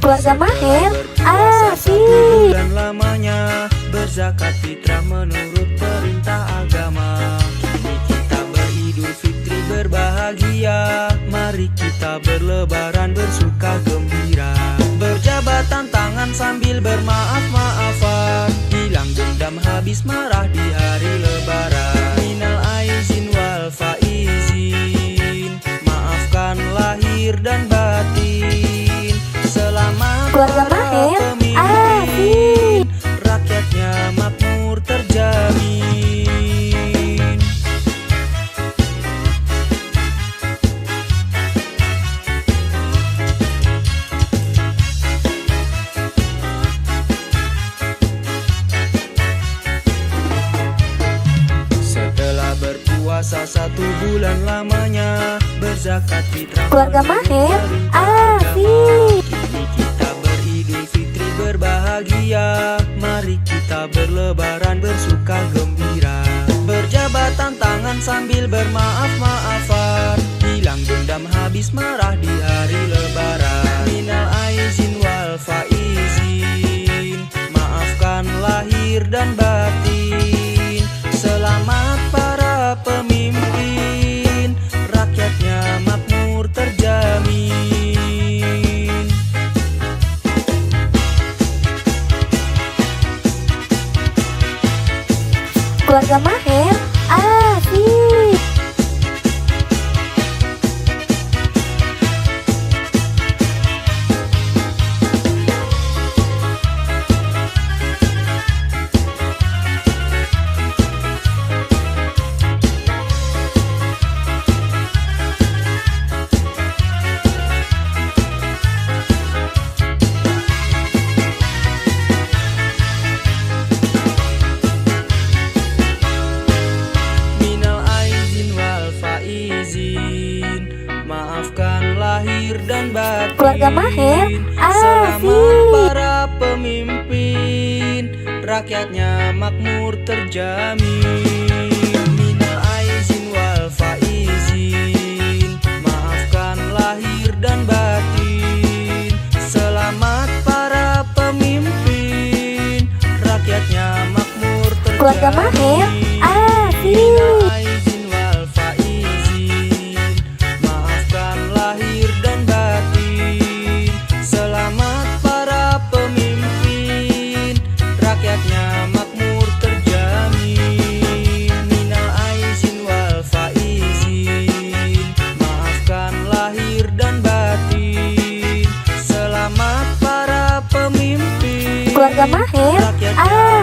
Keluarga Maher Satu asik. bulan lamanya berzakat fitrah menurut perintah agama. Kini kita beridul fitri berbahagia. Mari kita berlebaran bersuka gembira. Berjabatan tangan sambil bermaaf-maafan. Hilang dendam habis marah di hari lebaran. Minal aizin wal faizin, maafkan lahir dan batin. Selamat Keluarga para Maher pemimpin, asik. rakyatnya makmur terjamin. Setelah berpuasa 1 bulan lamanya berzakat fitrah Keluarga Maher asik. Kini kita beridul fitri berbahagia. Mari kita berlebaran bersuka gembira. Berjabatan tangan sambil bermaaf-maafan. Hilang dendam habis marah di hari lebaran. Minal aizin wal faizin, maafkan lahir dan batin. Selamat para pemimpin, rakyatnya makmur terjamin. Keluarga Maher asik. Minal aizin wal faizin, maafkan lahir dan batin. Keluarga Maher Selamat asik. para pemimpin, rakyatnya makmur terjamin. Minal aizin wal faizin, maafkan lahir dan batin. Selamat para pemimpin, rakyatnya makmur terjamin. Keluarga Maher asik. Minal aizin wal faizin, maafkan lahir dan batin. Selamat para pemimpin, rakyatnya makmur terjamin. Minal aizin wal faizin, maafkan lahir dan batin. Selamat para pemimpin, Keluarga Maher rakyatnya